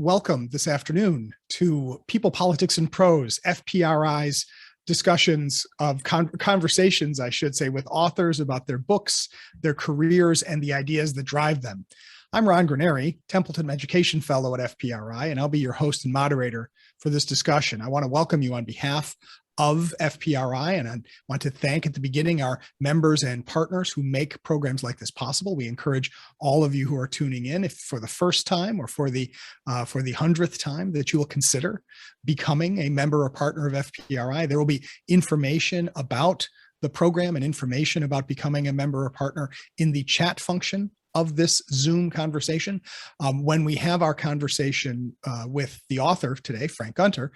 Welcome this afternoon to People, Politics, and Prose, FPRI's discussions of conversations, I should say, with authors about their books, their careers, and the ideas that drive them. I'm Ron Granieri, Templeton Education Fellow at FPRI, and I'll be your host and moderator for this discussion. I want to welcome you on behalf of FPRI, and I want to thank at the beginning our members and partners who make programs like this possible. We encourage all of you who are tuning in, if for the first time or for the 100th time, that you will consider becoming a member or partner of FPRI. There will be information about the program and information about becoming a member or partner in the chat function of this Zoom conversation. When we have our conversation with the author today, Frank Gunter,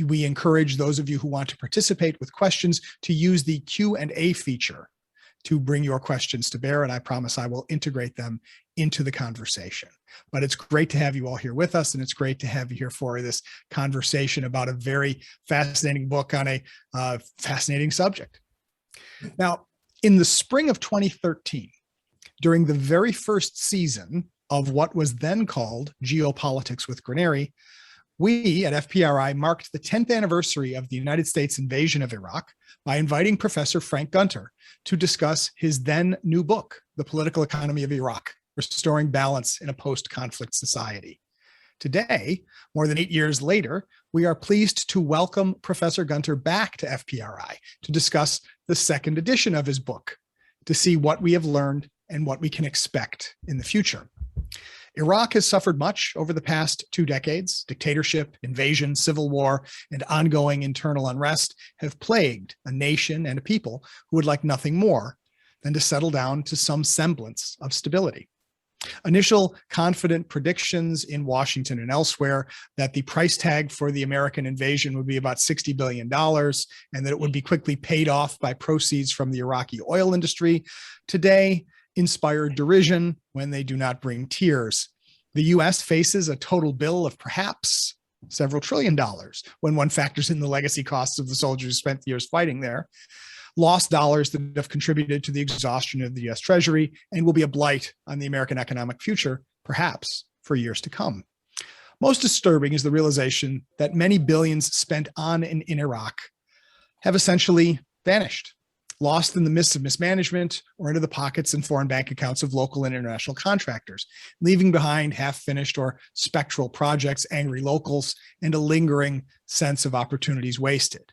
we encourage those of you who want to participate with questions to use the Q&A feature to bring your questions to bear, and I promise I will integrate them into the conversation. But it's great to have you all here with us, and it's great to have you here for this conversation about a very fascinating book on a fascinating subject. Now, in the spring of 2013, during the very first season of what was then called Geopolitics with Granieri, we at FPRI marked the 10th anniversary of the United States invasion of Iraq by inviting Professor Frank Gunter to discuss his then new book, The Political Economy of Iraq: Restoring Balance in a Post-Conflict Society. Today, more than 8 years later, we are pleased to welcome Professor Gunter back to FPRI to discuss the second edition of his book, to see what we have learned and what we can expect in the future. Iraq has suffered much over the past 2 decades. Dictatorship, invasion, civil war, and ongoing internal unrest have plagued a nation and a people who would like nothing more than to settle down to some semblance of stability. Initial confident predictions in Washington and elsewhere that the price tag for the American invasion would be about $60 billion and that it would be quickly paid off by proceeds from the Iraqi oil industry today inspire derision when they do not bring tears. The U.S. faces a total bill of perhaps several $trillion when one factors in the legacy costs of the soldiers who spent years fighting there, lost dollars that have contributed to the exhaustion of the U.S. Treasury and will be a blight on the American economic future, perhaps for years to come. Most disturbing is the realization that many billions spent on and in Iraq have essentially vanished, lost in the midst of mismanagement or into the pockets and foreign bank accounts of local and international contractors, leaving behind half-finished or spectral projects, angry locals, and a lingering sense of opportunities wasted.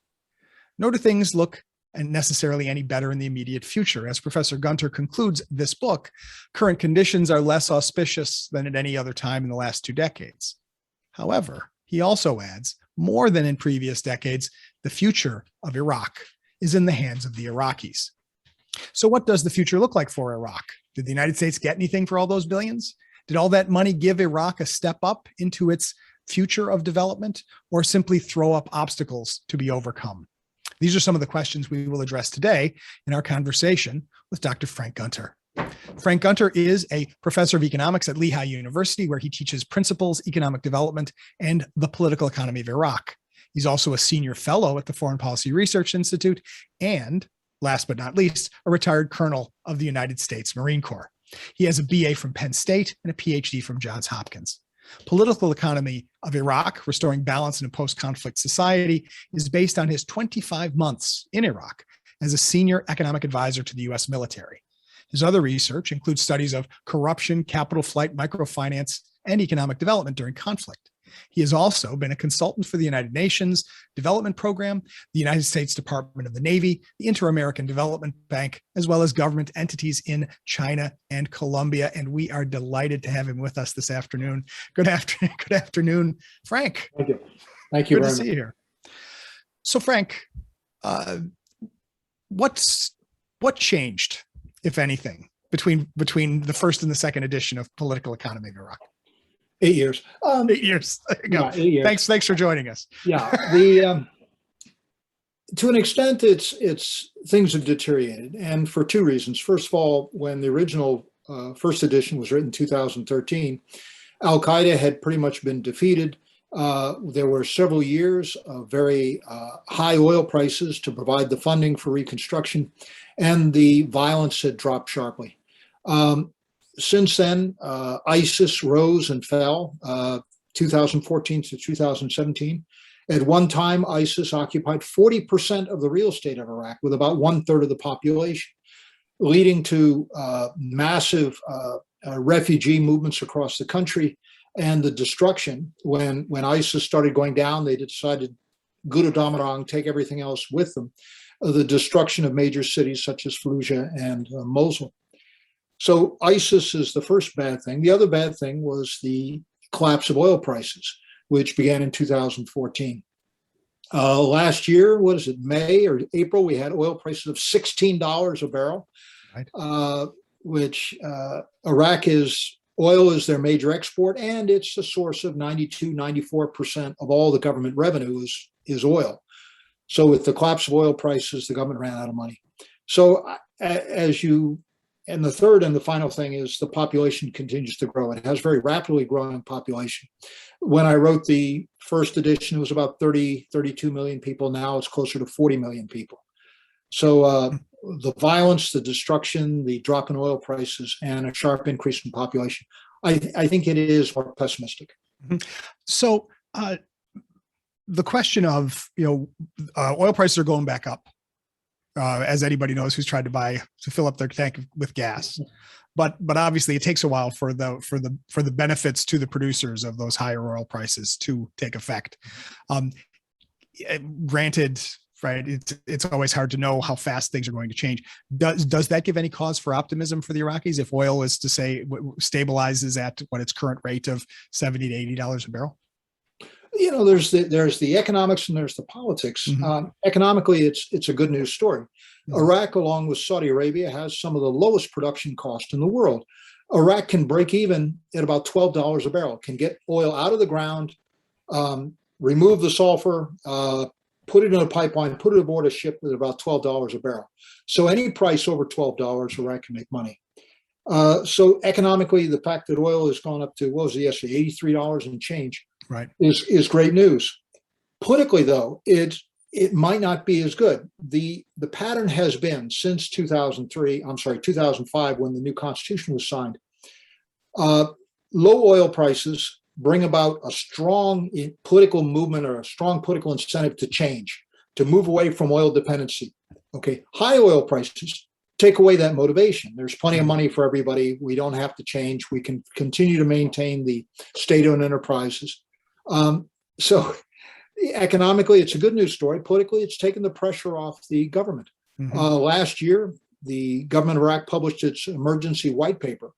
Nor do things look necessarily any better in the immediate future. As Professor Gunter concludes this book, current conditions are less auspicious than at any other time in the last 2 decades. However, he also adds, more than in previous decades, the future of Iraq is in the hands of the Iraqis. So what does the future look like for Iraq? Did the United States get anything for all those billions? Did all that money give Iraq a step up into its future of development, or simply throw up obstacles to be overcome? These are some of the questions we will address today in our conversation with Dr. Frank Gunter. Frank Gunter is a professor of economics at Lehigh University, where he teaches principles, economic development, and the political economy of Iraq. He's also a senior fellow at the Foreign Policy Research Institute and, last but not least, a retired colonel of the United States Marine Corps. He has a BA from Penn State and a PhD from Johns Hopkins. Political Economy of Iraq: Restoring Balance in a Post-Conflict Society is based on his 25 months in Iraq as a senior economic advisor to the U.S. military. His other research includes studies of corruption, capital flight, microfinance, and economic development during conflict. He has also been a consultant for the United Nations Development Program, the United States Department of the Navy, the Inter-American Development Bank, as well as government entities in China and Colombia. And we are delighted to have him with us this afternoon. Good afternoon, Frank. Thank you. Thank you. Good to see you here. So, Frank, what changed, if anything, between the first and the second edition of Political Economy of Iraq? 8 years. 8 years. There you go. Yeah, 8 years. Thanks for joining us. Yeah. To an extent, it's things have deteriorated, and for 2 reasons. First of all, when the original first edition was written in 2013, Al Qaeda had pretty much been defeated. There were several years of very high oil prices to provide the funding for reconstruction, and the violence had dropped sharply. Since then, ISIS rose and fell. 2014 to 2017. At one time, ISIS occupied 40% of the real estate of Iraq, with about 1/3 of the population, leading to massive refugee movements across the country and the destruction. When ISIS started going down, they decided Guru Damarang, take everything else with them. The destruction of major cities such as Fallujah and Mosul. So ISIS is the first bad thing. The other bad thing was the collapse of oil prices, which began in 2014. Last year, what is it, May or April, we had oil prices of $16 a barrel, right. Which Iraq oil is their major export, and it's a source of 92-94% of all the government revenue is oil. So with the collapse of oil prices, the government ran out of money. So and the third and the final thing is the population continues to grow. It has very rapidly growing population. When I wrote the first edition, it was about 32 million people. Now it's closer to 40 million people. So the violence, the destruction, the drop in oil prices, and a sharp increase in population, I think it is more pessimistic. Mm-hmm. So the question of, oil prices are going back up. As anybody knows who's tried to fill up their tank with gas, but obviously it takes a while for the benefits to the producers of those higher oil prices to take effect. Granted, right, it's always hard to know how fast things are going to change. Does that give any cause for optimism for the Iraqis if oil is to say stabilizes at what its current rate of $70 to $80 a barrel? There's the economics and there's the politics. Mm-hmm. Economically, it's a good news story. Mm-hmm. Iraq, along with Saudi Arabia, has some of the lowest production costs in the world. Iraq can break even at about $12 a barrel, can get oil out of the ground, remove the sulfur, put it in a pipeline, put it aboard a ship at about $12 a barrel. So any price over $12, Iraq can make money. So economically, the fact that oil has gone up to, what was it yesterday, $83 and change, right, is great news. Politically, though, it might not be as good. The pattern has been since 2005, when the new constitution was signed. Low oil prices bring about a strong political movement or a strong political incentive to change, to move away from oil dependency. Okay, high oil prices take away that motivation. There's plenty of money for everybody. We don't have to change. We can continue to maintain the state-owned enterprises. So economically, it's a good news story. Politically, it's taken the pressure off the government. Mm-hmm. Last year, the government of Iraq published its emergency white paper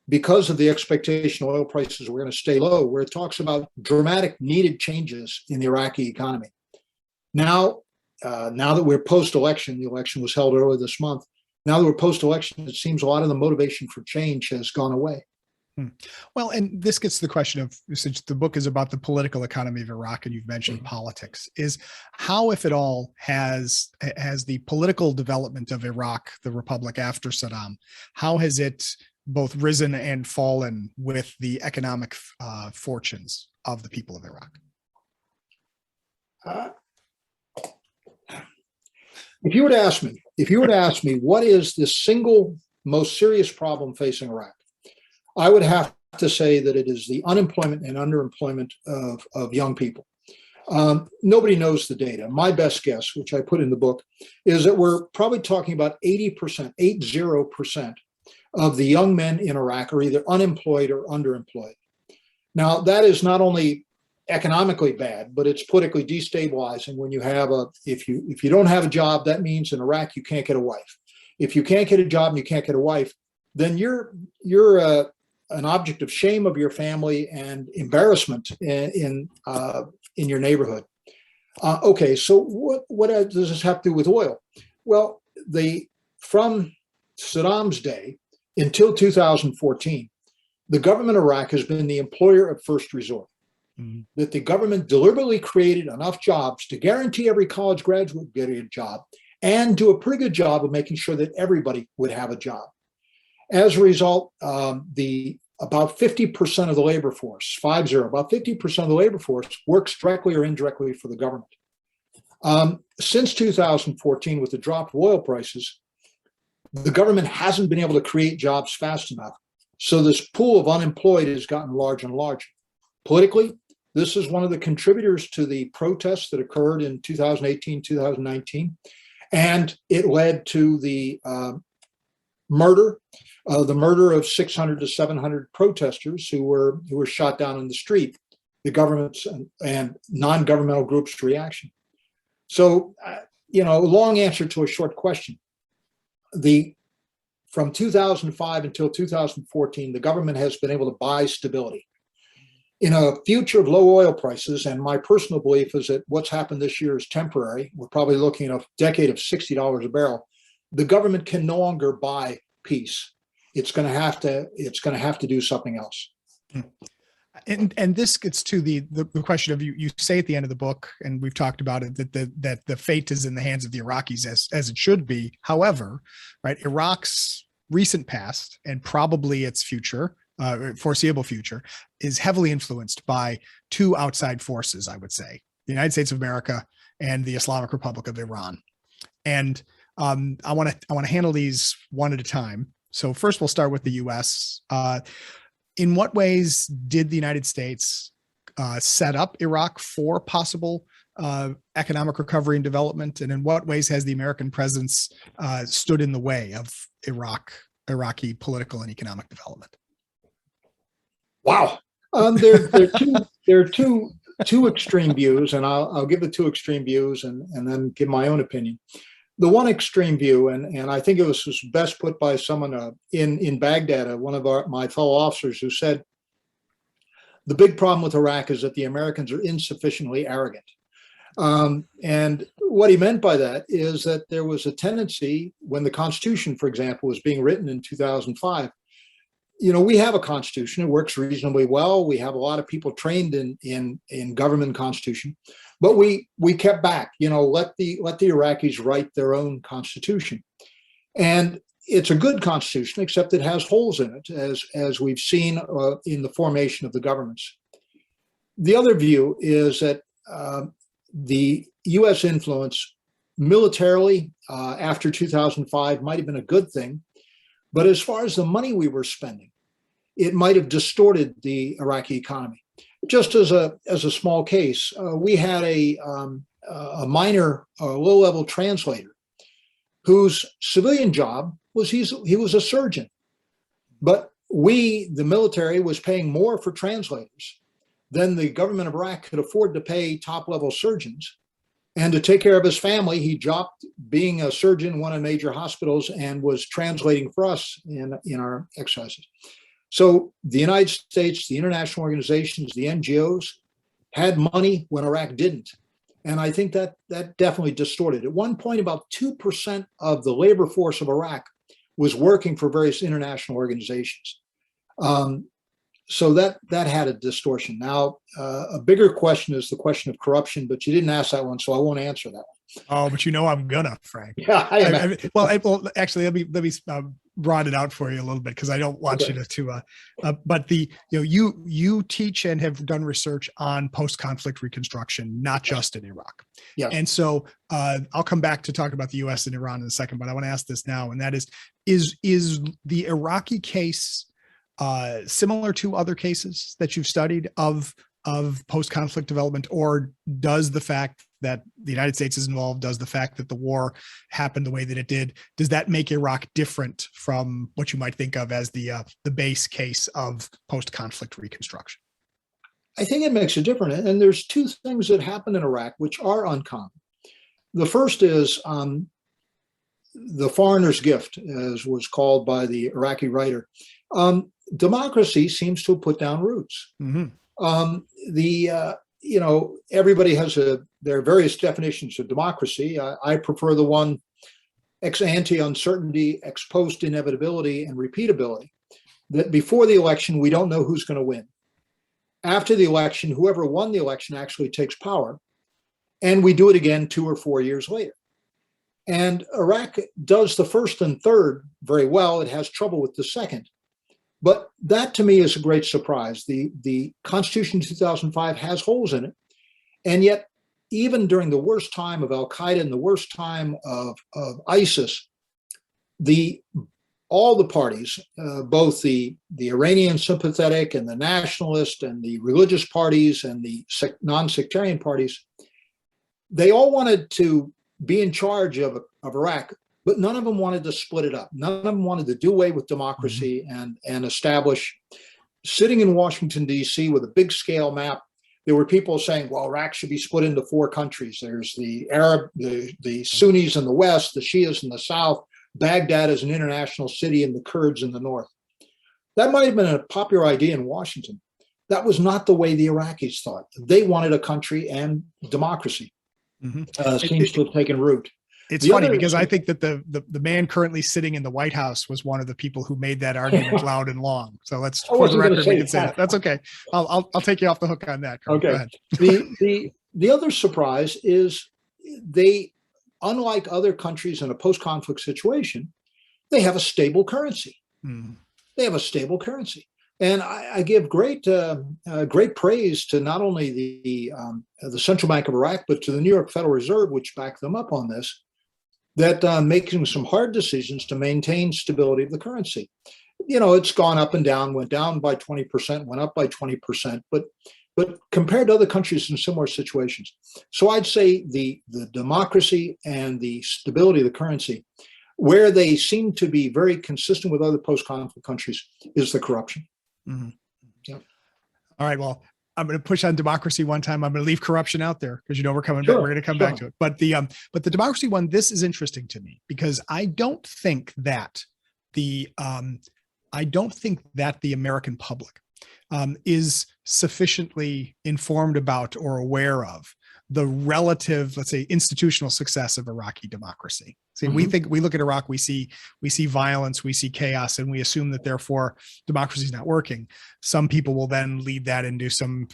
because of the expectation oil prices were going to stay low, where it talks about dramatic needed changes in the Iraqi economy. Now that we're post-election, the election was held earlier this month. Now that we're post-election, it seems a lot of the motivation for change has gone away. Well, and this gets to the question of, since the book is about the political economy of Iraq, and you've mentioned politics, is how, if at all, has the political development of Iraq, the republic after Saddam, how has it both risen and fallen with the economic fortunes of the people of Iraq? If you were to ask me, what is the single most serious problem facing Iraq, I would have to say that it is the unemployment and underemployment of young people. Nobody knows the data. My best guess, which I put in the book, is that we're probably talking about 80% of the young men in Iraq are either unemployed or underemployed. Now, that is not only economically bad, but it's politically destabilizing. When you have if you don't have a job, that means in Iraq you can't get a wife. If you can't get a job and you can't get a wife, then you're an object of shame of your family and embarrassment in your neighborhood. Okay, so what does this have to do with oil? Well, from Saddam's day until 2014, the government of Iraq has been the employer of first resort. Mm-hmm. That the government deliberately created enough jobs to guarantee every college graduate would get a job, and do a pretty good job of making sure that everybody would have a job. As a result, about 50% of the labor force, about 50% of the labor force works directly or indirectly for the government. Since 2014, with the drop of oil prices, the government hasn't been able to create jobs fast enough. So this pool of unemployed has gotten larger and larger. Politically, This is one of the contributors to the protests that occurred in 2018, 2019, and it led to the murder of 600 to 700 protesters who were shot down in the street. The government's and non-governmental groups' reaction. So, long answer to a short question. From 2005 until 2014, the government has been able to buy stability. In a future of low oil prices, and my personal belief is that what's happened this year is temporary. We're probably looking at a decade of $60 a barrel. The government can no longer buy peace. It's going to have to do something else. And this gets to the question of you say at the end of the book, and we've talked about it, that the fate is in the hands of the Iraqis as it should be. However, right, Iraq's recent past and probably its future, foreseeable future, is heavily influenced by two outside forces, I would say, the United States of America and the Islamic Republic of Iran. And I want to handle these one at a time. So first, we'll start with the U.S. In what ways did the United States set up Iraq for possible economic recovery and development? And in what ways has the American presence stood in the way of Iraqi political and economic development? Wow. There are two extreme views, and I'll give the two extreme views and then give my own opinion. The one extreme view, and I think it was best put by someone in Baghdad, one of my fellow officers, who said, the big problem with Iraq is that the Americans are insufficiently arrogant. And what he meant by that is that there was a tendency when the Constitution, for example, was being written in 2005. We have a Constitution. It works reasonably well. We have a lot of people trained in government Constitution. But we kept back, let the Iraqis write their own constitution. And it's a good constitution, except it has holes in it, as we've seen in the formation of the governments. The other view is that the U.S. influence militarily after 2005 might have been a good thing. But as far as the money we were spending, it might have distorted the Iraqi economy. Just as a small case, we had a minor, low-level translator whose civilian job was he was a surgeon, but the military, was paying more for translators than the government of Iraq could afford to pay top-level surgeons. And to take care of his family, he dropped being a surgeon in one of the major hospitals and was translating for us in our exercises. So the United States, the international organizations, the NGOs had money when Iraq didn't. And I think that definitely distorted. At one point, about 2% of the labor force of Iraq was working for various international organizations. So that had a distortion. Now, a bigger question is the question of corruption, but you didn't ask that one, so I won't answer that one. Oh, but I'm gonna, Frank. Yeah, well, actually, let me broaden it out for you a little bit, because I don't want you to. But you teach and have done research on post-conflict reconstruction, not just in Iraq. Yeah. And so I'll come back to talk about the U.S. and Iran in a second, but I want to ask this now, and that is the Iraqi case similar to other cases that you've studied of post-conflict development, or does the fact that the United States is involved, does the fact that the war happened the way that it did, does that make Iraq different from what you might think of as the base case of post-conflict reconstruction? I think it makes it different. And there's two things that happen in Iraq which are uncommon. The first is the foreigner's gift, as was called by the Iraqi writer. Democracy seems to have put down roots. Mm-hmm. Everybody has there are various definitions of democracy. I prefer the one ex ante uncertainty, ex post inevitability, and repeatability. That before the election, we don't know who's going to win. After the election, whoever won the election actually takes power, and we do it again 2 or 4 years later. And Iraq does the first and third very well. It has trouble with the second. But that, to me, is a great surprise. The Constitution 2005 has holes in it. And yet, even during the worst time of al-Qaeda and the worst time of ISIS, the all the parties, both the Iranian sympathetic and the nationalist and the religious parties and the non-sectarian parties, they all wanted to be in charge of Iraq, but none of them wanted to split it up. None of them wanted to do away with democracy and establish, sitting in Washington, D.C. with a big scale map. There were people saying, well, Iraq should be split into 4 countries. There's the the Sunnis in the west, the Shias in the south, Baghdad is an international city, and the Kurds in the north. That might have been a popular idea in Washington. That was not the way the Iraqis thought. They wanted a country and democracy. Seems to have taken root. It's funny because I think that the man currently sitting in the White House was one of the people who made that argument loud and long. So let's, for the record, we can say that. That's okay. I'll take you off the hook on that. Carl. Okay. The other surprise is they, unlike other countries in a post-conflict situation, they have a stable currency. They have a stable currency. And I give great praise to not only the Central Bank of Iraq, but to the New York Federal Reserve, which backed them up on this, that making some hard decisions to maintain stability of the currency. You know, it's gone up and down, went down by 20%, went up by 20%, but compared to other countries in similar situations. So I'd say the democracy and the stability of the currency, where they seem to be very consistent with other post-conflict countries, is the corruption. Yeah. All right. Well, I'm going to push on democracy one time. I'm going to leave corruption out there because we're coming back. We're going to come back to it. But the democracy one, this is interesting to me because I don't think that the American public is sufficiently informed about or aware of the relative, let's say, institutional success of Iraqi democracy. See, we look at Iraq, we see violence, we see chaos, and we assume that therefore democracy is not working. Some people will then lead that into some,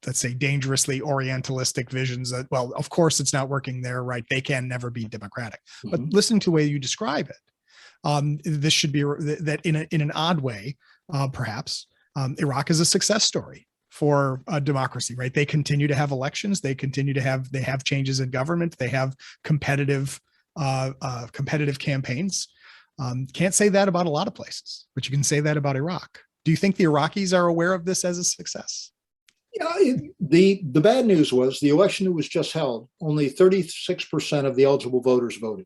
let's say, dangerously Orientalistic visions that, well, of course it's not working there, right? They can never be democratic. But listening to the way you describe it, this should be that in an odd way, perhaps, Iraq is a success story for democracy, right? They continue to have elections. They continue to have changes in government. They have competitive campaigns. Can't say that about a lot of places, but you can say that about Iraq. Do you think the Iraqis are aware of this as a success? Yeah, the bad news was the election that was just held, only 36% of the eligible voters voted,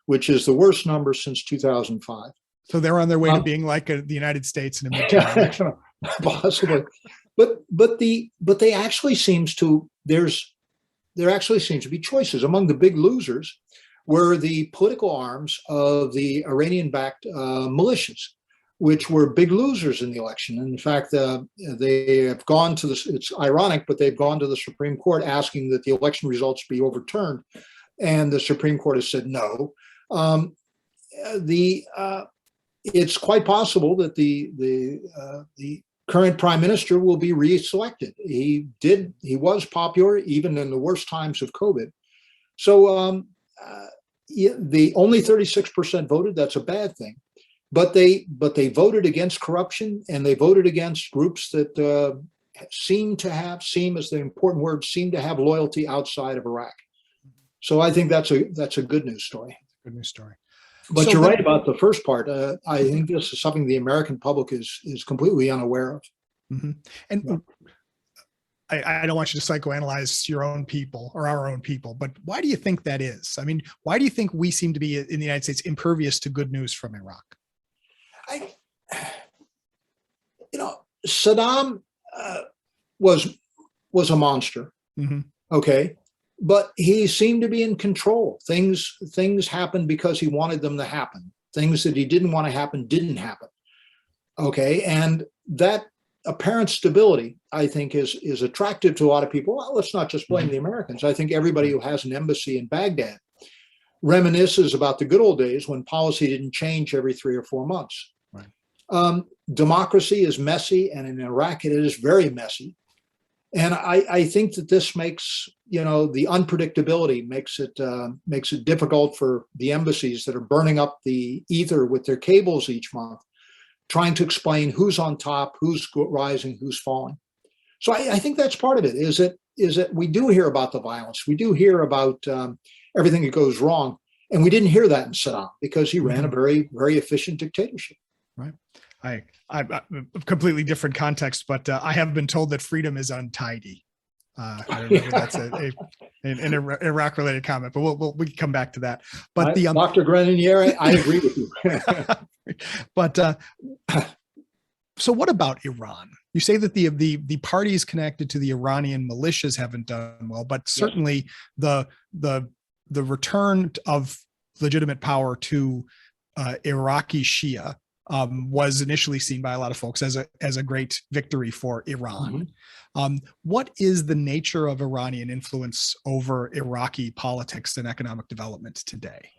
which is the worst number since 2005. So they're on their way to being like the United States in a midterm election. Possibly. But they actually seems to, there actually seems to be choices. Among the big losers were the political arms of the Iranian-backed militias, which were big losers in the election. In fact, they have gone to it's ironic, but they've gone to the Supreme Court asking that the election results be overturned. And the Supreme Court has said no. It's quite possible that the current prime minister will be reselected. He was popular even in the worst times of COVID. So the only 36% voted. That's a bad thing. But they voted against corruption, and they voted against groups that seem to have loyalty outside of Iraq. So I think that's a good news story. Good news story. But so you're right about the first part. I think this is something the American public is completely unaware of. And yeah. I don't want you to psychoanalyze your own people or our own people, but why do you think that is? I mean, why do you think we seem to be in the United States impervious to good news from Iraq? Saddam was a monster. Okay. But he seemed to be in control. Things happened because he wanted them to happen. Things that he didn't want to happen didn't happen. Okay. And that apparent stability, I think, is attractive to a lot of people. Well, let's not just blame the Americans. I think everybody who has an embassy in Baghdad reminisces about the good old days when policy didn't change every 3 or 4 months. Right. Democracy is messy, and in Iraq it is very messy. And I think that this makes, the unpredictability makes it difficult for the embassies that are burning up the ether with their cables each month, trying to explain who's on top, who's rising, who's falling. So I think that's part of it, is that we do hear about the violence. We do hear about everything that goes wrong. And we didn't hear that in Saddam because he ran a Mhm. very, very efficient dictatorship. Right. I completely different context, but I have been told that freedom is untidy. I don't know if that's an Iraq-related comment, but we can come back to that. But Dr. Granieri, I agree with you. but so what about Iran? You say that the parties connected to the Iranian militias haven't done well, but certainly the return of legitimate power to Iraqi Shia was initially seen by a lot of folks as a great victory for Iran. Mm-hmm. What is the nature of Iranian influence over Iraqi politics and economic development today?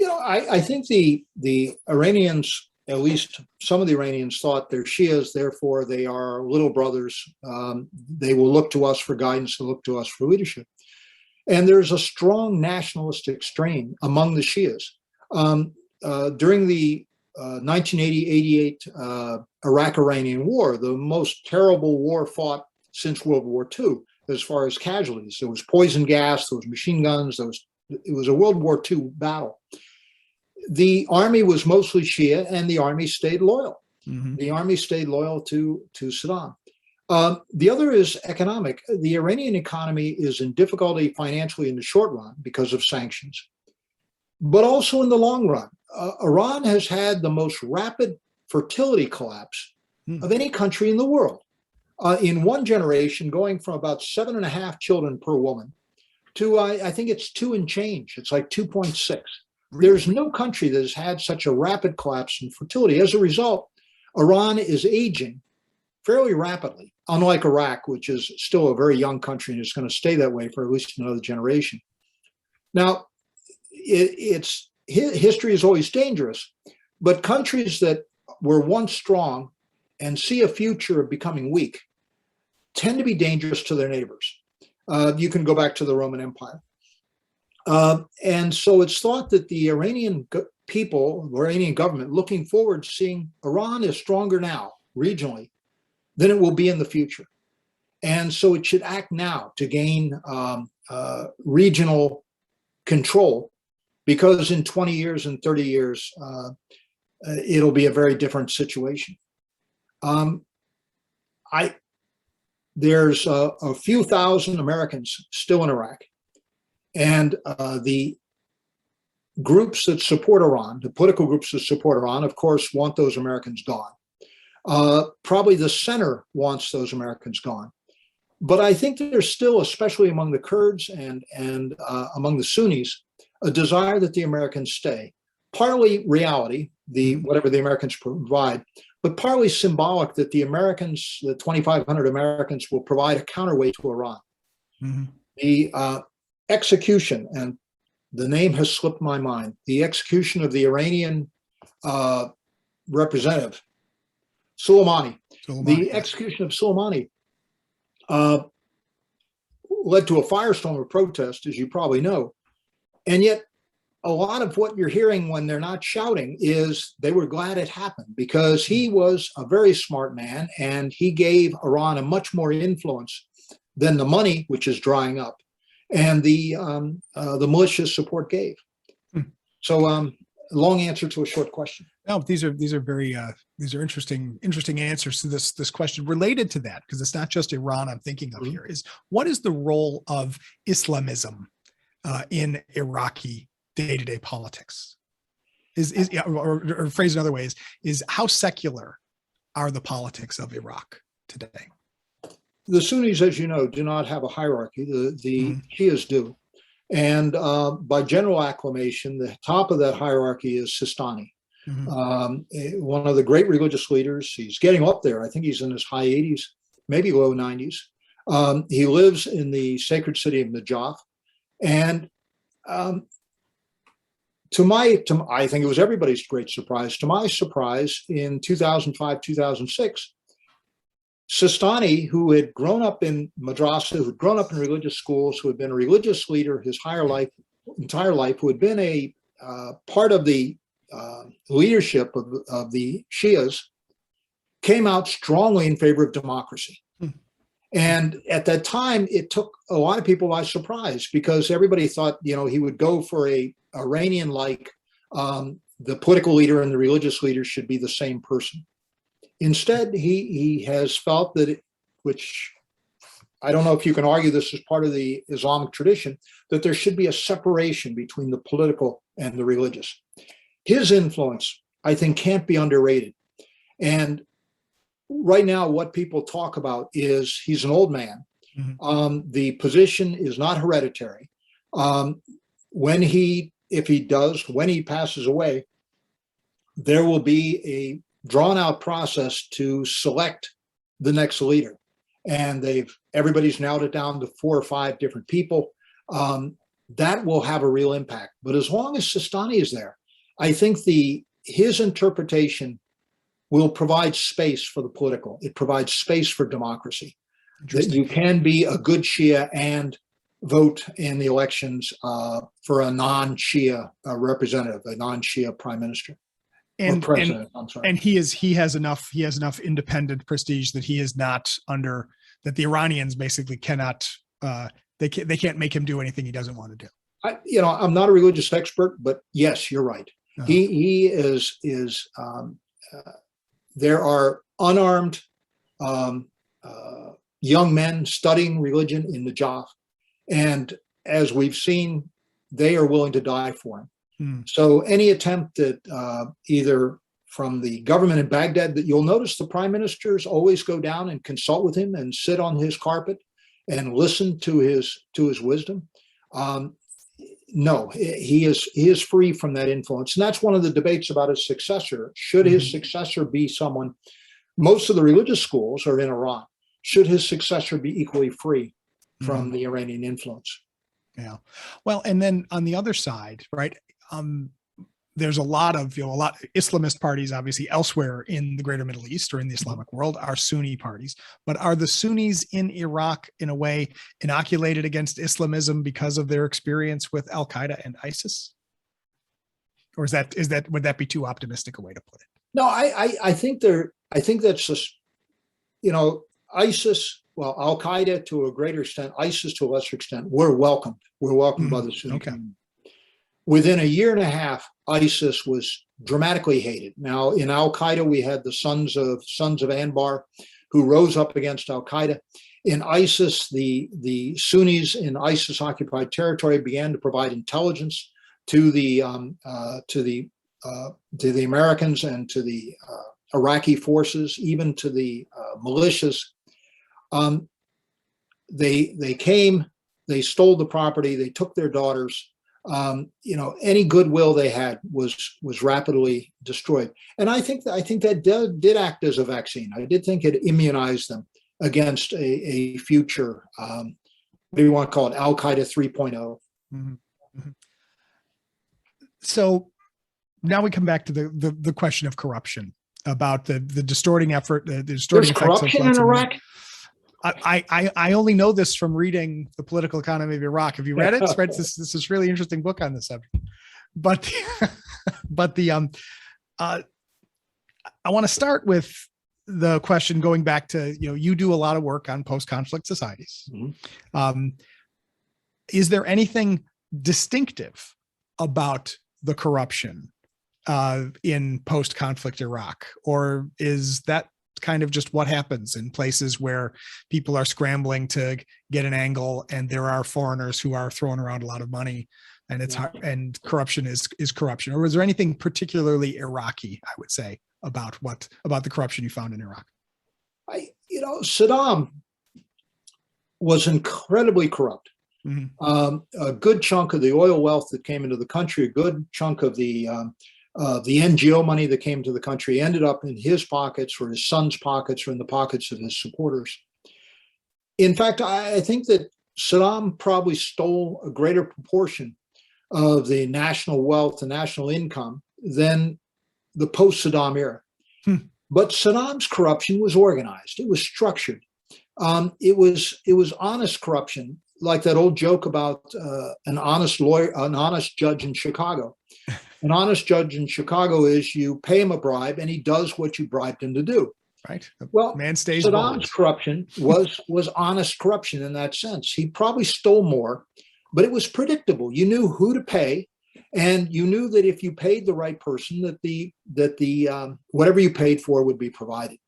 I think the Iranians, at least some of the Iranians, thought they're Shias, therefore they are little brothers. They will look to us for guidance, they'll look to us for leadership. And there's a strong nationalistic strain among the Shias. During the 1980-88 Iraq-Iranian War, the most terrible war fought since World War II, as far as casualties. There was poison gas, there was machine guns, it was a World War II battle. The army was mostly Shia, and the army stayed loyal. Mm-hmm. The army stayed loyal to Saddam. The other is economic. The Iranian economy is in difficulty financially in the short run because of sanctions, but also in the long run. Iran has had the most rapid fertility collapse of any country in the world. In one generation, going from about 7.5 children per woman to, I think it's 2 and change. It's like 2.6. Really? There's no country that has had such a rapid collapse in fertility. As a result, Iran is aging fairly rapidly, unlike Iraq, which is still a very young country and is going to stay that way for at least another generation. Now, history is always dangerous, but countries that were once strong and see a future of becoming weak tend to be dangerous to their neighbors. You can go back to the Roman Empire. And so it's thought that the Iranian people, the Iranian government, looking forward to seeing Iran is stronger now, regionally, than it will be in the future. And so it should act now to gain regional control, because in 20 years and 30 years, it'll be a very different situation. There's a few thousand Americans still in Iraq. And the groups that support Iran, the political groups that support Iran, of course, want those Americans gone. Probably the center wants those Americans gone. But I think there's still, especially among the Kurds and among the Sunnis, a desire that the Americans stay. Partly reality, whatever the Americans provide, but partly symbolic that the Americans, the 2,500 Americans, will provide a counterweight to Iran. Mm-hmm. The execution, and the name has slipped my mind, the execution of the Iranian representative, Soleimani. The execution of Soleimani led to a firestorm of protest, as you probably know. And yet, a lot of what you're hearing when they're not shouting is they were glad it happened, because he was a very smart man and he gave Iran a much more influence than the money, which is drying up, and the malicious support gave. So, long answer to a short question. No, these are very interesting answers to this question. Related to that, because it's not just Iran I'm thinking of here, is what is the role of Islamism in Iraqi day-to-day politics? Or phrased another way, is how secular are the politics of Iraq today? The Sunnis, as you know, do not have a hierarchy. The Shias do. And by general acclamation, the top of that hierarchy is Sistani, one of the great religious leaders. He's getting up there. I think he's in his high 80s, maybe low 90s. He lives in the sacred city of Najaf. And I think it was everybody's great surprise. To my surprise, in 2005, 2006, Sistani, who had grown up in madrasa, who had grown up in religious schools, who had been a religious leader his entire life, who had been a part of the leadership of the Shias, came out strongly in favor of democracy. And at that time, it took a lot of people by surprise because everybody thought, he would go for a Iranian-like, the political leader and the religious leader should be the same person. Instead, he has felt that, which I don't know if you can argue this as part of the Islamic tradition, that there should be a separation between the political and the religious. His influence, I think, can't be underrated. And right now, what people talk about is he's an old man. Mm-hmm. The position is not hereditary. When he passes away, there will be a drawn out process to select the next leader. And everybody's narrowed it down to 4 or 5 different people. That will have a real impact. But as long as Sistani is there, I think his interpretation will provide space for the political. It provides space for democracy. That you can be a good Shia and vote in the elections for a non-Shia representative, a non-Shia prime minister. And president, I'm sorry. And he has enough independent prestige that he is not under, that the Iranians basically cannot, they can't make him do anything he doesn't want to do. I'm not a religious expert, but yes, you're right. Uh-huh. He is there are unarmed young men studying religion in Najaf, and as we've seen, they are willing to die for him. So any attempt that either from the government in Baghdad, that you'll notice the prime ministers always go down and consult with him and sit on his carpet and listen to his wisdom. No, he is free from that influence. And that's one of the debates about his successor. Should his successor be someone, most of the religious schools are in Iran. Should his successor be equally free from the Iranian influence? Yeah. Well, and then on the other side, right, there's a lot of Islamist parties, obviously elsewhere in the greater Middle East or in the Islamic world are Sunni parties, but are the Sunnis in Iraq in a way inoculated against Islamism because of their experience with Al-Qaeda and ISIS? Or would that be too optimistic a way to put it? No, I think that's just, ISIS, well, Al-Qaeda to a greater extent, ISIS to a lesser extent, we're welcomed. We're welcomed by the Sunni community. Within a year and a half, ISIS was dramatically hated. Now, in Al-Qaeda, we had the sons of Anbar who rose up against Al-Qaeda. In ISIS, the Sunnis in ISIS-occupied territory began to provide intelligence to the Americans and to the Iraqi forces, even to the militias. They came, they stole the property, they took their daughters. Any goodwill they had was rapidly destroyed. And I think that did act as a vaccine. I did think it immunized them against a future, what do you want to call it, Al-Qaeda 3.0. Mm-hmm. Mm-hmm. So now we come back to the question of corruption, about the distorting effort, the distorting effects. There's corruption in Iraq? I only know this from reading The Political Economy of Iraq. Have you read it? This is really interesting book on this subject. But I want to start with the question going back to, you do a lot of work on post-conflict societies. Mm-hmm. Is there anything distinctive about the corruption in post-conflict Iraq, or is that kind of just what happens in places where people are scrambling to get an angle and there are foreigners who are throwing around a lot of money and it's hard, and corruption is corruption? Or was there anything particularly Iraqi, I would say, about the corruption you found in Iraq? Saddam was incredibly corrupt. Mm-hmm. A good chunk of the oil wealth that came into the country, a good chunk of the NGO money that came to the country ended up in his pockets or his son's pockets or in the pockets of his supporters. In fact, I think that Saddam probably stole a greater proportion of the national wealth and national income than the post-Saddam era. But Saddam's corruption was organized. It was structured. It was honest corruption, like that old joke about an honest lawyer, an honest judge in Chicago. An honest judge in Chicago is you pay him a bribe and he does what you bribed him to do. right? The Well, man stays Saddam's bold. corruption was honest corruption in that sense. He probably stole more, but it was predictable. You knew who to pay, and you knew that if you paid the right person, that the whatever you paid for would be provided.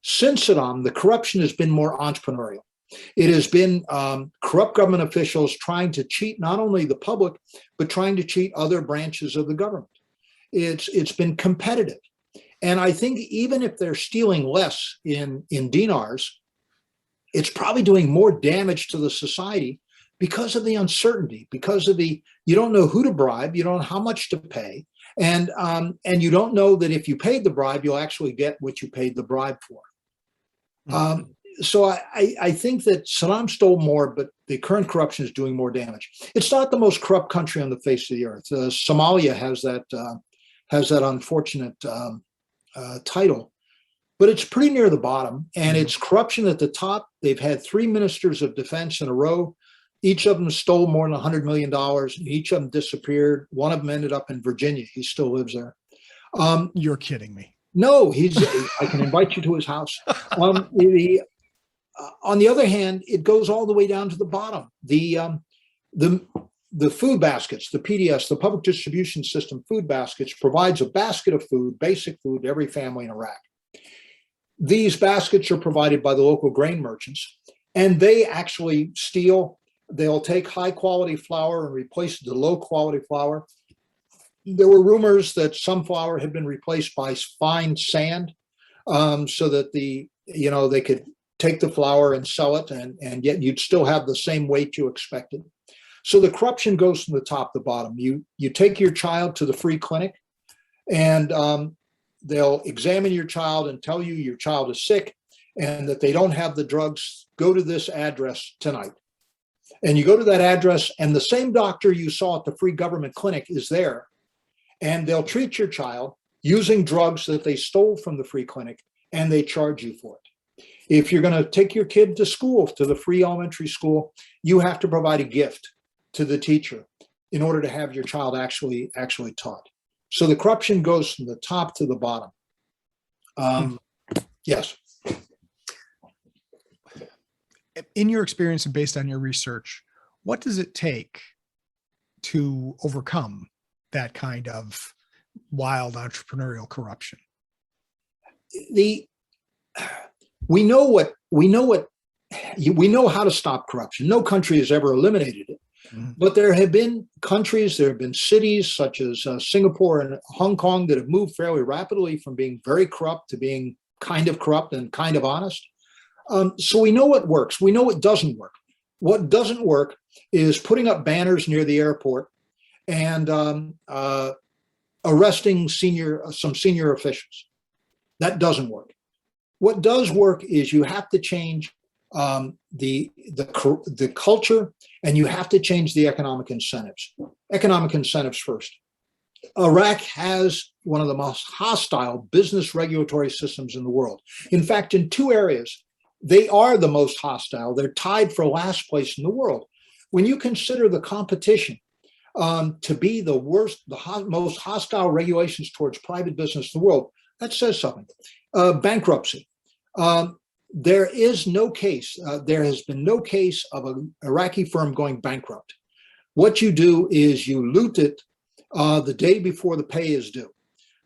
Since Saddam, the corruption has been more entrepreneurial. It has been corrupt government officials trying to cheat not only the public, but trying to cheat other branches of the government. It's been competitive. And I think even if they're stealing less in dinars, it's probably doing more damage to the society because of the uncertainty, because of you don't know who to bribe, you don't know how much to pay, and you don't know that if you paid the bribe, you'll actually get what you paid the bribe for. So I think that Saddam stole more, but the current corruption is doing more damage. It's not the most corrupt country on the face of the earth. Somalia has that unfortunate title, but it's pretty near the bottom, and it's corruption at the top. They've had 3 ministers of defense in a row. Each of them stole more than $100 million, and each of them disappeared. One of them ended up in Virginia. He still lives there. You're kidding me. No, I can invite you to his house. On the other hand, it goes all the way down to the bottom. The food baskets, the PDS, the public distribution system food baskets, provides a basket of food, basic food, to every family in Iraq. These baskets are provided by the local grain merchants, and they actually steal. They'll take high quality flour and replace it with low quality flour. There were rumors that some flour had been replaced by fine sand, so that they could take the flour and sell it, and yet you'd still have the same weight you expected. So the corruption goes from the top to the bottom. You take your child to the free clinic, and they'll examine your child and tell you your child is sick and that they don't have the drugs. Go to this address tonight. And you go to that address, and the same doctor you saw at the free government clinic is there, and they'll treat your child using drugs that they stole from the free clinic, and they charge you for it. If you're going to take your kid to school, to the free elementary school, you have to provide a gift to the teacher in order to have your child actually taught. So the corruption goes from the top to the bottom. Yes. In your experience and based on your research, what does it take to overcome that kind of wild entrepreneurial corruption? We know how to stop corruption. No country has ever eliminated it. But there have been countries, there have been cities such as Singapore and Hong Kong that have moved fairly rapidly from being very corrupt to being kind of corrupt and kind of honest. So we know what works. We know what doesn't work. What doesn't work is putting up banners near the airport and arresting some senior officials. That doesn't work. What does work is you have to change the culture, and you have to change the economic incentives. Economic incentives first. Iraq has one of the most hostile business regulatory systems in the world. In fact, in 2 areas, they are the most hostile. They're tied for last place in the world. When you consider the competition to be the worst, most hostile regulations towards private business in the world, that says something. Bankruptcy. There is no case, there has been no case of an Iraqi firm going bankrupt. What you do is you loot it the day before the pay is due.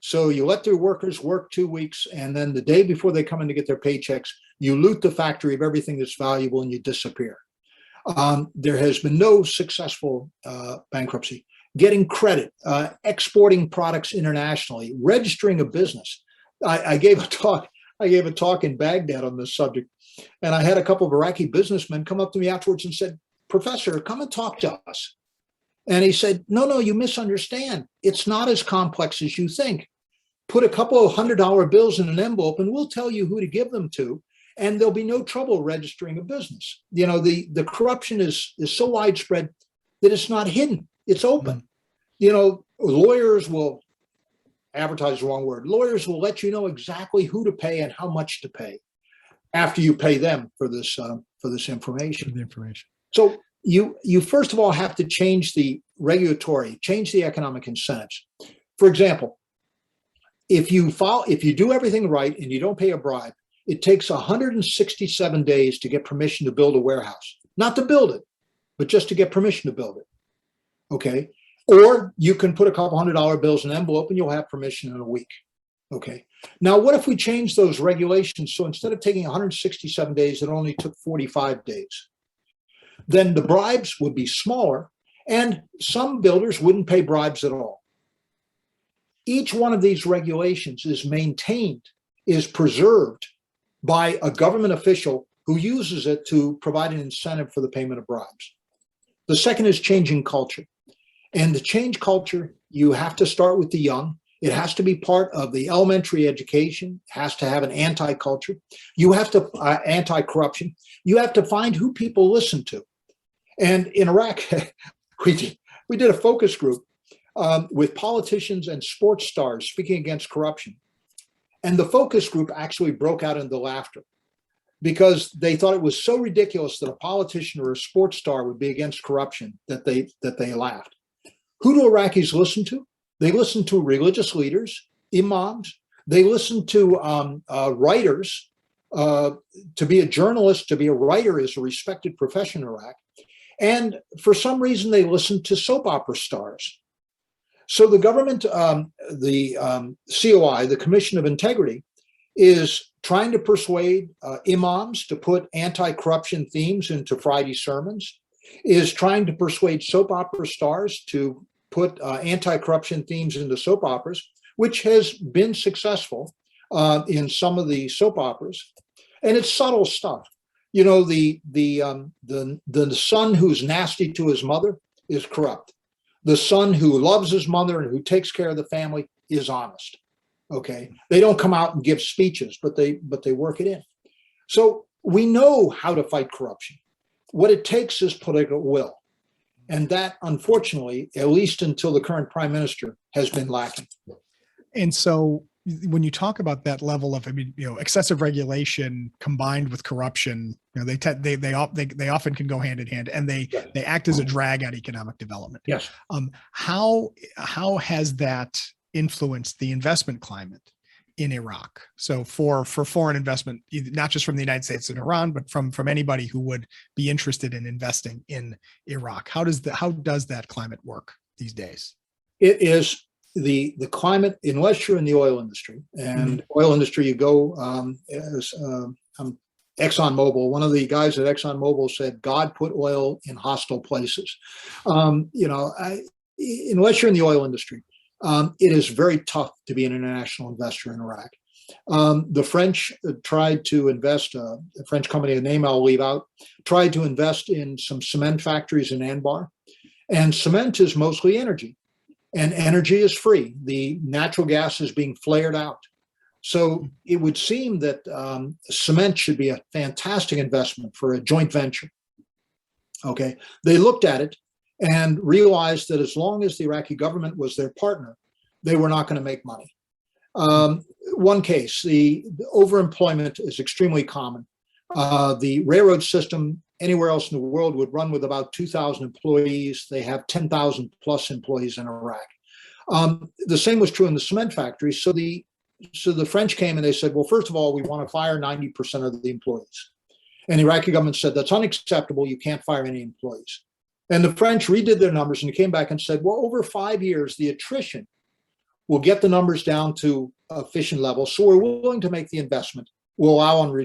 So you let their workers work 2 weeks, and then the day before they come in to get their paychecks, you loot the factory of everything that's valuable and you disappear. There has been no successful bankruptcy. Getting credit, exporting products internationally, registering a business. I gave a talk in Baghdad on this subject, and I had a couple of Iraqi businessmen come up to me afterwards and said, "Professor, come and talk to us." And he said, no, you misunderstand. It's not as complex as you think. Put a couple of $100 bills in an envelope and we'll tell you who to give them to, and there'll be no trouble registering a business. The corruption is so widespread that it's not hidden. It's open. Lawyers will advertise the wrong word. Lawyers will let you know exactly who to pay and how much to pay after you pay them for this information. The information. So you first of all have to change the regulatory, change the economic incentives. For example, if you do everything right and you don't pay a bribe, it takes 167 days to get permission to build a warehouse. Not to build it, but just to get permission to build it. Okay. Or you can put a couple $100 bills in an envelope and you'll have permission in a week. Okay. Now, what if we change those regulations? So instead of taking 167 days, it only took 45 days. Then the bribes would be smaller and some builders wouldn't pay bribes at all. Each one of these regulations is maintained, is preserved by a government official who uses it to provide an incentive for the payment of bribes. The second is changing culture. And to change culture, you have to start with the young. It has to be part of the elementary education, has to have an anti-culture. You have to, anti-corruption. You have to find who people listen to. And in Iraq, we did a focus group with politicians and sports stars speaking against corruption. And the focus group actually broke out into laughter because they thought it was so ridiculous that a politician or a sports star would be against corruption that they laughed. Who do Iraqis listen to? They listen to religious leaders, imams. They listen to writers. To be a journalist, to be a writer is a respected profession in Iraq. And for some reason, they listen to soap opera stars. So the government, the COI, the Commission of Integrity, is trying to persuade imams to put anti-corruption themes into Friday sermons, is trying to persuade soap opera stars to put anti-corruption themes into soap operas, which has been successful in some of the soap operas. And it's subtle stuff. You know, the son who's nasty to his mother is corrupt. The son who loves his mother and who takes care of the family is honest. Okay, they don't come out and give speeches, but they work it in. So we know how to fight corruption. What it takes is political will, and that, unfortunately, at least until the current prime minister, has been lacking. And so, when you talk about that level of, excessive regulation combined with corruption, they often can go hand in hand, and they act as a drag on economic development. Yes. How has that influenced the investment climate in Iraq? So for foreign investment, not just from the United States and Iran, but from anybody who would be interested in investing in Iraq, how does that climate work these days? It is the climate, unless you're in the oil industry, and oil industry, you go ExxonMobil. One of the guys at ExxonMobil said, "God put oil in hostile places." Unless you're in the oil industry, it is very tough to be an international investor in Iraq. The French tried to invest, a French company, a name I'll leave out, tried to invest in some cement factories in Anbar. And cement is mostly energy. And energy is free. The natural gas is being flared out. So it would seem that cement should be a fantastic investment for a joint venture. Okay, they looked at it and realized that as long as the Iraqi government was their partner, they were not going to make money. One case, the overemployment is extremely common. The railroad system anywhere else in the world would run with about 2,000 employees. They have 10,000 plus employees in Iraq. The same was true in the cement factories. So the French came and they said, well, first of all, we want to fire 90% of the employees. And the Iraqi government said, that's unacceptable. You can't fire any employees. And the French redid their numbers and came back and said, well, over 5 years, the attrition will get the numbers down to efficient levels. So we're willing to make the investment. We'll allow on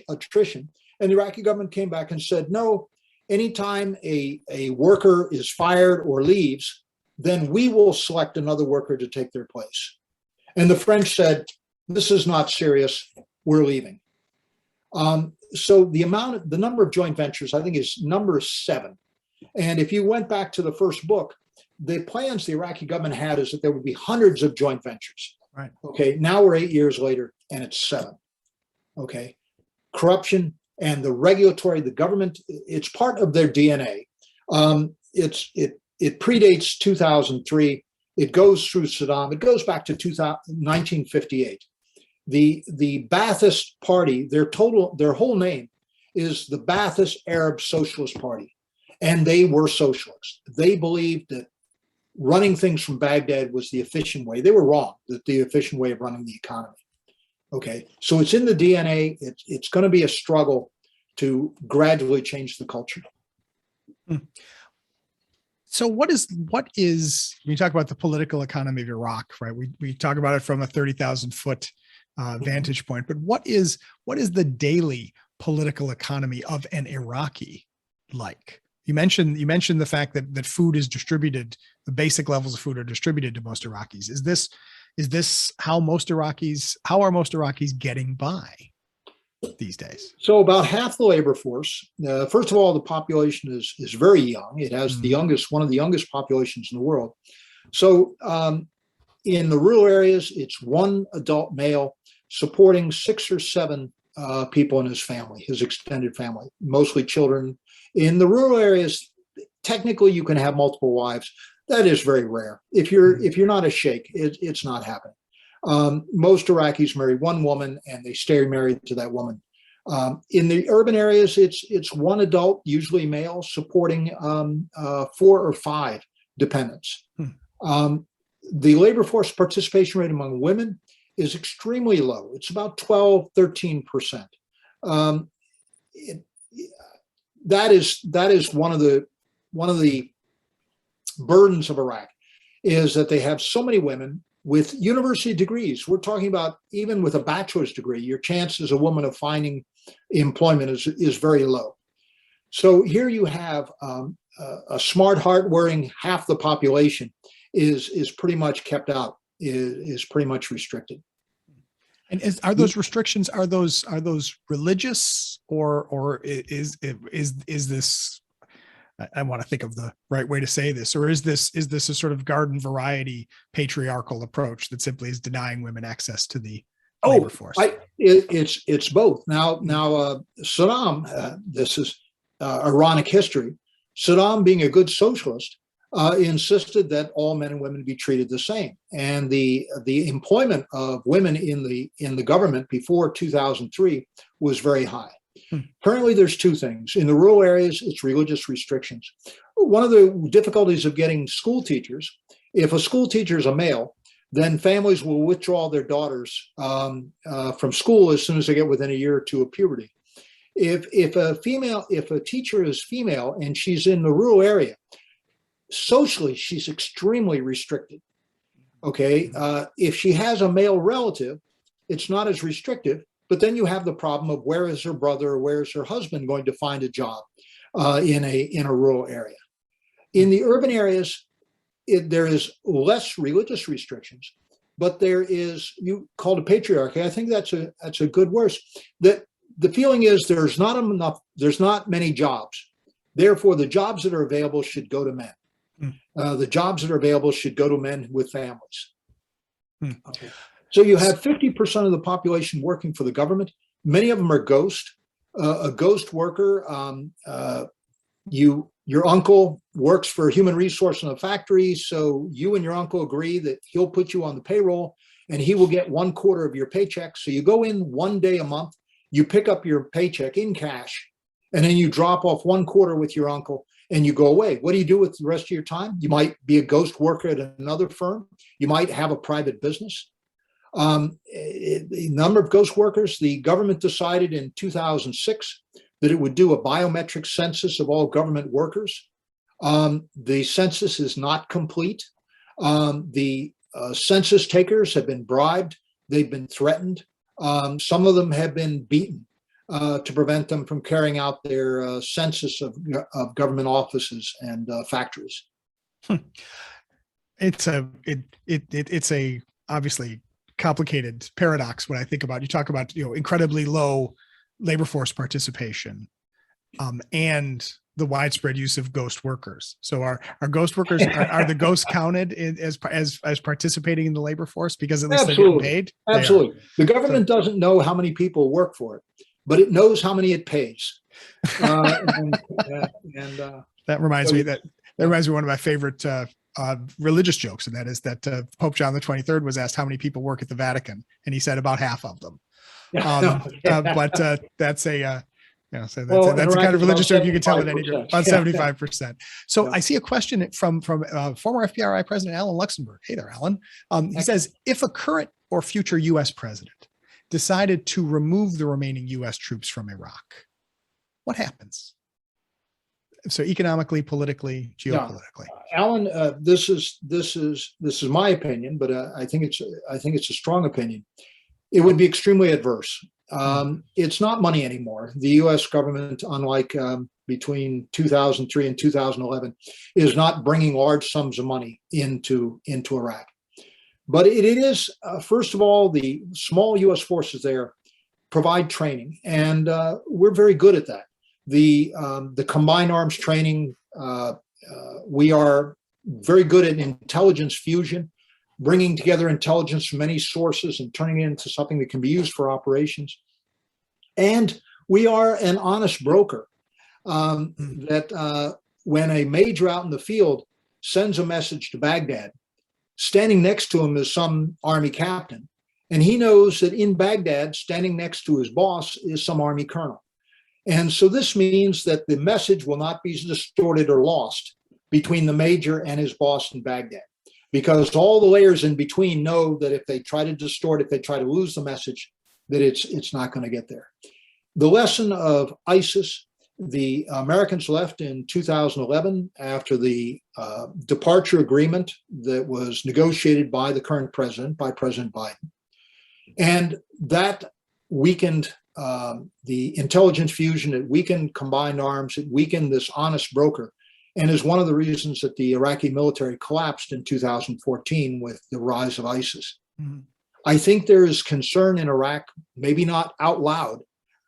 attrition. And the Iraqi government came back and said, no, anytime a worker is fired or leaves, then we will select another worker to take their place. And the French said, this is not serious, we're leaving. So the number of joint ventures, I think, is number 7. And if you went back to the first book, the plans the Iraqi government had is that there would be hundreds of joint ventures. Right. Okay. Now we're 8 years later and it's 7. Okay. Corruption and the regulatory, the government, it's part of their DNA. It predates 2003. It goes through Saddam. It goes back to 1958. The Ba'athist Party, their whole name is the Ba'athist Arab Socialist Party. And they were socialists. They believed that running things from Baghdad was the efficient way. They were wrong, that the efficient way of running the economy. Okay, so it's in the DNA. It's going to be a struggle to gradually change the culture. So what is when you talk about the political economy of Iraq, right? We talk about it from a 30,000 foot vantage point, but what is the daily political economy of an Iraqi like? You mentioned the fact that food is distributed, the basic levels of food are distributed to most Iraqis. Is this how are most Iraqis getting by these days? So about half the labor force. First of all, the population is very young. It has one of the youngest populations in the world. So in the rural areas, it's one adult male supporting 6 or 7 people in his family, his extended family, mostly children. In the rural areas, technically you can have multiple wives. That is very rare. If you're not a sheikh, it's not happening. Most Iraqis marry one woman and they stay married to that woman. In the urban areas, it's one adult, usually male, supporting 4 or 5 dependents. The labor force participation rate among women is extremely low. It's about 12, 13%. That is one of the burdens of Iraq, is that they have so many women with university degrees. We're talking about even with a bachelor's degree, your chance as a woman of finding employment is very low. So here you have a smart heart wearing half the population is pretty much kept out, is pretty much restricted. And are those restrictions, are those religious, or is this, I want to think of the right way to say this, or is this a sort of garden variety patriarchal approach that simply is denying women access to the labor force? It's both. Now Saddam, this is ironic history. Saddam, being a good socialist, insisted that all men and women be treated the same, and the employment of women in the government before 2003 was very high. Currently, there's 2 things. In the rural areas, it's religious restrictions. One of the difficulties of getting school teachers, if a school teacher is a male, then families will withdraw their daughters from school as soon as they get within a year or 2 of puberty. If a teacher is female and she's in the rural area, socially, she's extremely restricted. Okay, if she has a male relative, it's not as restrictive. But then you have the problem of where is her brother or where is her husband going to find a job in a rural area. In the urban areas, there is less religious restrictions, but there is, you called it patriarchy. I think that's a good word. That the feeling is there's not many jobs. Therefore, the jobs that are available should go to men. The jobs that are available should go to men with families. Okay. So you have 50% of the population working for the government. Many of them are ghost. A ghost worker, your uncle works for human resource in a factory, so you and your uncle agree that he'll put you on the payroll and he will get 1/4 of your paycheck. So you go in 1 day a month, you pick up your paycheck in cash, and then you drop off 1/4 with your uncle and you go away. What do you do with the rest of your time? You might be a ghost worker at another firm. You might have a private business. The number of ghost workers, the government decided in 2006 that it would do a biometric census of all government workers. The census is not complete. The census takers have been bribed. They've been threatened. Some of them have been beaten to prevent them from carrying out their census of government offices and factories. It's a obviously complicated paradox when I think about, you talk about, incredibly low labor force participation, and the widespread use of ghost workers. So are ghost workers, are the ghosts counted as participating in the labor force because at least they're getting paid? Absolutely. The government doesn't know how many people work for it, but it knows how many it pays. That reminds me of one of my favorite religious jokes, and that is that Pope John the 23rd was asked how many people work at the Vatican, and he said about half of them. But that's a so that's a kind of religious joke you can tell at any group, about 75%. So I see a question from former FPRI President Alan Luxembourg. Hey there, Alan. He says, if a current or future U.S. president decided to remove the remaining US troops from Iraq, what happens? So economically, politically, geopolitically. Alan, this is my opinion, but I think it's a strong opinion. It would be extremely adverse. It's not money anymore. The U.S. government, unlike between 2003 and 2011, is not bringing large sums of money into Iraq. But it is, first of all, the small U.S. forces there provide training, and we're very good at that. The combined arms training, we are very good at intelligence fusion, bringing together intelligence from many sources and turning it into something that can be used for operations. And we are an honest broker that when a major out in the field sends a message to Baghdad, standing next to him is some army captain. And he knows that in Baghdad, standing next to his boss is some army colonel. And so this means that the message will not be distorted or lost between the major and his boss in Baghdad, because all the layers in between know that if they try to distort, if they try to lose the message, that it's not going to get there. The lesson of ISIS, the Americans left in 2011 after the departure agreement that was negotiated by the current president, by President Biden. And that weakened the intelligence fusion, it weakened combined arms, it weakened this honest broker, and is one of the reasons that the Iraqi military collapsed in 2014 with the rise of ISIS. Mm-hmm. I think there is concern in Iraq, maybe not out loud,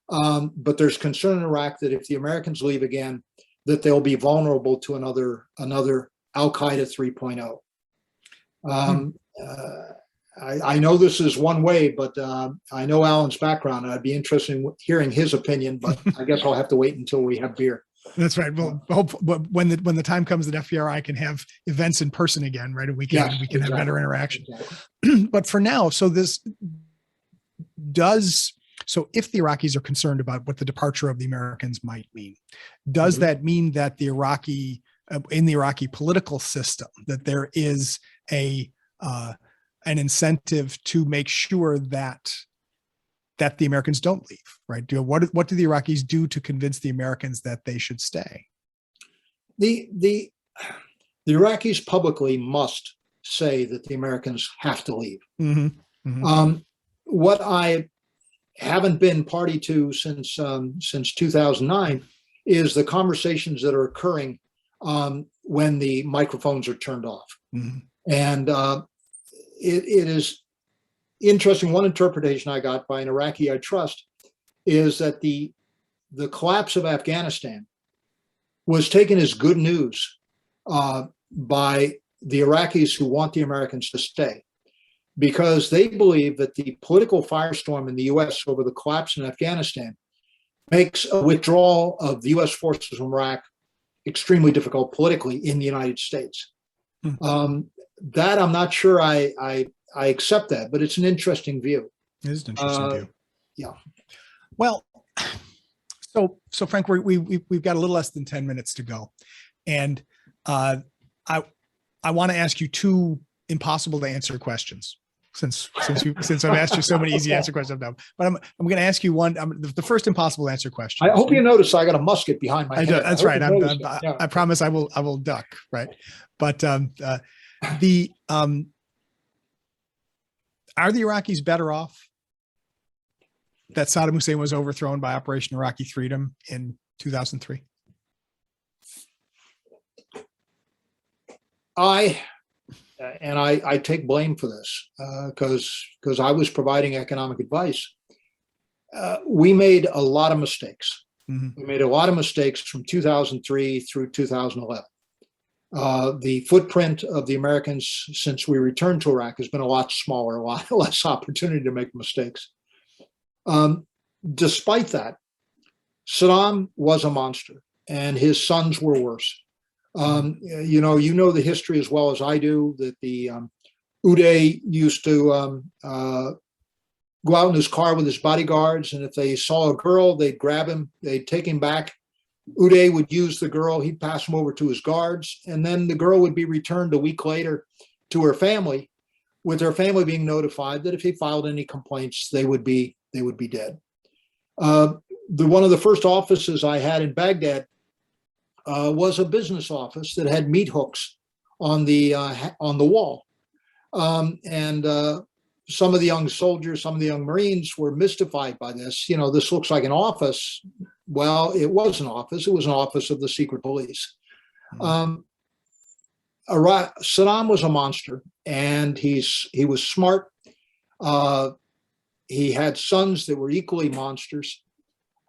but there's concern in Iraq that if the Americans leave again, that they'll be vulnerable to another Al-Qaeda 3.0. I know this is one way, but I know Alan's background, and I'd be interested in hearing his opinion, but I guess I'll have to wait until we have beer. That's right. Well, when the time comes that FPRI can have events in person again, right? And we can exactly. have better interaction. Exactly. But for now, so if the Iraqis are concerned about what the departure of the Americans might mean, does that mean that the in the Iraqi political system, that there is an incentive to make sure that the Americans don't leave, right? What do the Iraqis do to convince the Americans that they should stay? The Iraqis publicly must say that the Americans have to leave. Mm-hmm. Mm-hmm. What I haven't been party to since 2009 is the conversations that are occurring when the microphones are turned off. Mm-hmm. And it is interesting. One interpretation I got by an Iraqi I trust is that the collapse of Afghanistan was taken as good news by the Iraqis who want the Americans to stay, because they believe that the political firestorm in the U.S. over the collapse in Afghanistan makes a withdrawal of the U.S. forces from Iraq extremely difficult politically in the United States. Mm-hmm. That I'm not sure I accept that, but it's an interesting view. It is an interesting view. Yeah. Well, so Frank, we've got a little less than 10 minutes to go, and I want to ask you two impossible to answer questions since I've asked you so many easy answer questions now. But I'm going to ask you one. The first impossible answer question. I hope you notice I got a musket behind my head. That's right. I promise I will duck. Right, but are the Iraqis better off that Saddam Hussein was overthrown by Operation Iraqi Freedom in 2003? I take blame for this because I was providing economic advice. We made a lot of mistakes. Mm-hmm. We made a lot of mistakes from 2003 through 2011. The footprint of the Americans since we returned to Iraq has been a lot smaller, a lot less opportunity to make mistakes. Despite that, Saddam was a monster, and his sons were worse. You know the history as well as I do, that the Uday used to go out in his car with his bodyguards, and if they saw a girl, they'd grab him, they'd take him back. Uday would use the girl, he'd pass him over to his guards, and then the girl would be returned a week later to her family. with their family being notified that if he filed any complaints, they would be dead. One of the first offices I had in Baghdad was a business office that had meat hooks on the wall, and some of the young soldiers, some of the young Marines were mystified by this. This looks like an office. Well, it was an office. It was an office of the secret police. Saddam was a monster, and he was smart. He had sons that were equally monsters.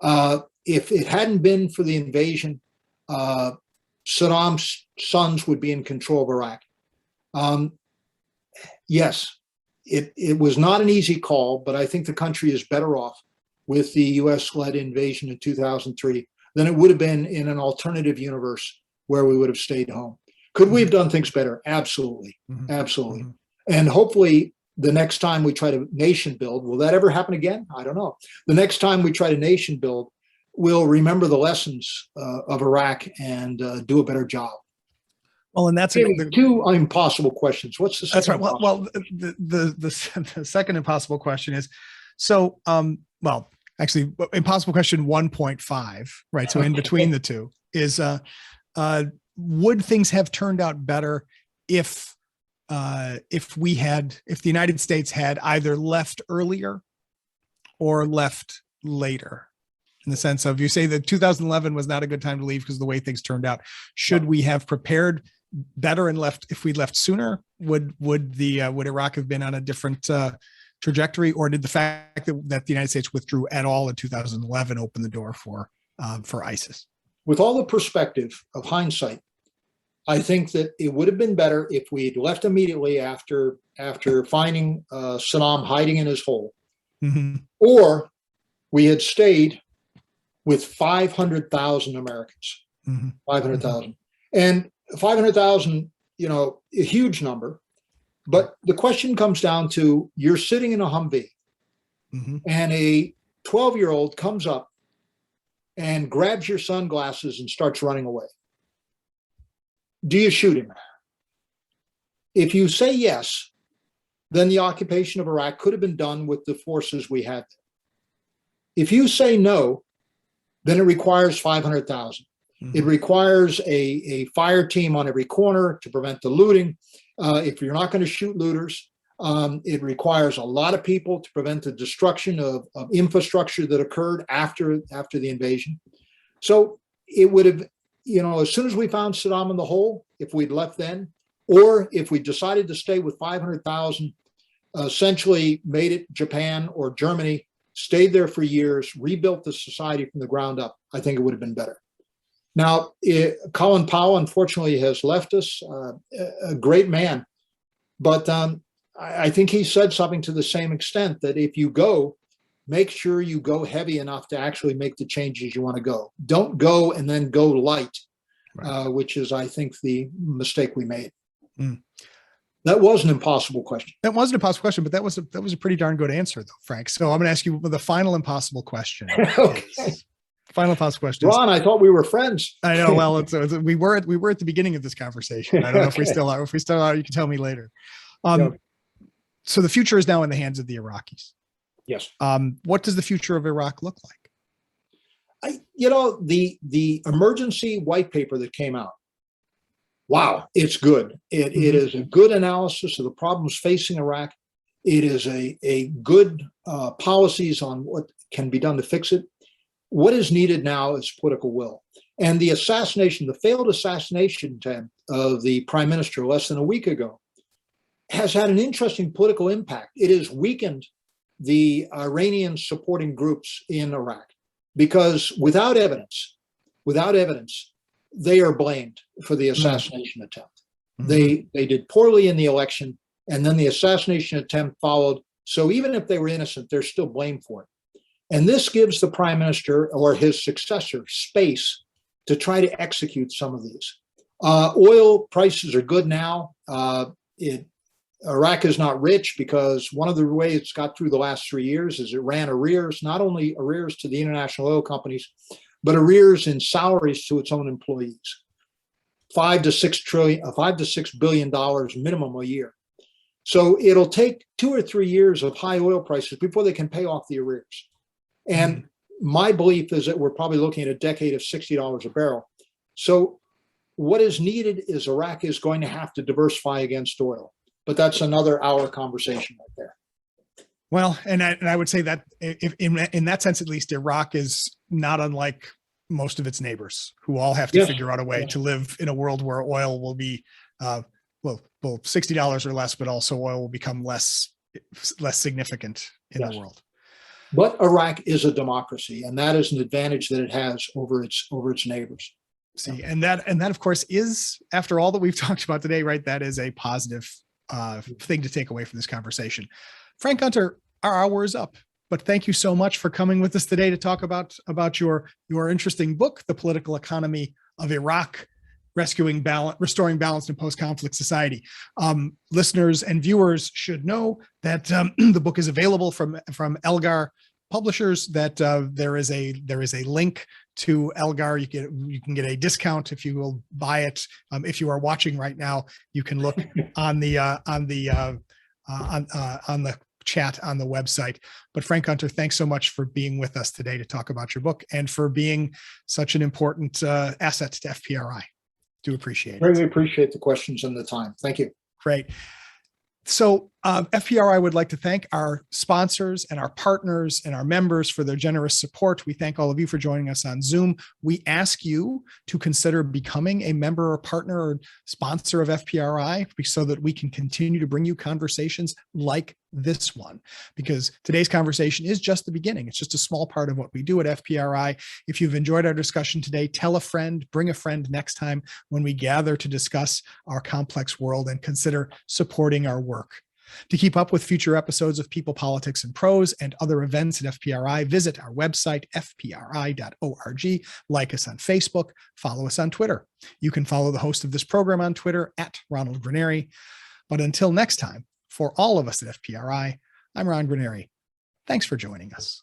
If it hadn't been for the invasion, Saddam's sons would be in control of Iraq. Yes, it was not an easy call, but I think the country is better off with the U.S.-led invasion in 2003 than it would have been in an alternative universe where we would have stayed home. Could we have done things better? Absolutely. Absolutely. And hopefully the next time we try to nation build, will that ever happen again? I don't know. The next time we try to nation build, we'll remember the lessons of Iraq and do a better job. Well, and that's two impossible questions. What's the second? That's right. Well, the second impossible question is, so, actually, impossible question 1.5, right? So in between the two is, would things have turned out better if the United States had either left earlier or left later? In the sense of, you say that 2011 was not a good time to leave because of the way things turned out. Should we have prepared better and left? If we'd left sooner, would Iraq have been on a different trajectory, or did the fact that the United States withdrew at all in 2011 open the door for ISIS? With all the perspective of hindsight, I think that it would have been better if we had left immediately after finding Saddam hiding in his hole, or we had stayed with 500,000 Americans, 500,000. And 500,000, a huge number. But the question comes down to, you're sitting in a Humvee, and a 12-year-old comes up and grabs your sunglasses and starts running away. Do you shoot him? If you say yes, then the occupation of Iraq could have been done with the forces we had. If you say no, then it requires 500,000. It requires a fire team on every corner to prevent the looting. If you're not going to shoot looters, it requires a lot of people to prevent the destruction of infrastructure that occurred after the invasion. So it would have, as soon as we found Saddam in the hole, if we'd left then, or if we decided to stay with 500,000, essentially made it Japan or Germany, stayed there for years, rebuilt the society from the ground up, I think it would have been better. Now, Colin Powell, unfortunately, has left us, a great man. But I think he said something to the same extent, that if you go, make sure you go heavy enough to actually make the changes you want to go. Don't go and then go light, right. Which is, I think, the mistake we made. That was an impossible question. That was an impossible question, but that was a pretty darn good answer, though, Frank. So I'm going to ask you the final impossible question. Okay. Final impossible question. Ron, I thought we were friends. I know. Well, we were at the beginning of this conversation. I don't know if we still are. If we still are, you can tell me later. So the future is now in the hands of the Iraqis. Yes. What does the future of Iraq look like? The emergency white paper that came out. Wow, it's good. It is a good analysis of the problems facing Iraq. It is a good policies on what can be done to fix it. What is needed now is political will. And the failed assassination attempt of the prime minister less than a week ago has had an interesting political impact. It has weakened the Iranian supporting groups in Iraq, because without evidence, they are blamed for the assassination attempt. They did poorly in the election, and then the assassination attempt followed. So even if they were innocent, they're still blamed for it. And this gives the prime minister or his successor space to try to execute some of these. Oil prices are good now. Iraq is not rich because one of the ways it's got through the last 3 years is it ran arrears, not only arrears to the international oil companies, but arrears in salaries to its own employees. $5 to $6 billion minimum a year. So it'll take 2 or 3 years of high oil prices before they can pay off the arrears. And my belief is that we're probably looking at a decade of $60 a barrel. So what is needed is Iraq is going to have to diversify against oil. But that's another hour conversation right there. Well, and I would say that if in that sense, at least, Iraq is not unlike most of its neighbors, who all have to figure out a way to live in a world where oil will be, well, $60 or less, but also oil will become less significant in the world. But Iraq is a democracy, and that is an advantage that it has over its neighbors. See, and that of course is, after all that we've talked about today, right? That is a positive thing to take away from this conversation. Frank Gunter, our hour is up, but thank you so much for coming with us today to talk about your interesting book, The Political Economy of Iraq, restoring balance in post-conflict society. Listeners and viewers should know that the book is available from Elgar Publishers, that there is a link to Elgar. You can get a discount if you will buy it. If you are watching right now, you can look on the chat on the website. But Frank Gunter, thanks so much for being with us today to talk about your book and for being such an important asset to FPRI. Do appreciate it. Really appreciate the questions and the time. Thank you. Great. So FPRI would like to thank our sponsors and our partners and our members for their generous support. We thank all of you for joining us on Zoom. We ask you to consider becoming a member or partner or sponsor of FPRI so that we can continue to bring you conversations like this one, because today's conversation is just the beginning. It's just a small part of what we do at FPRI. If you've enjoyed our discussion today, tell a friend, bring a friend next time when we gather to discuss our complex world, and consider supporting our work. To keep up with future episodes of People, Politics, and Prose and other events at FPRI, visit our website, fpri.org, like us on Facebook, follow us on Twitter. You can follow the host of this program on Twitter at Ronald Granieri. But until next time, for all of us at FPRI, I'm Ron Granieri. Thanks for joining us.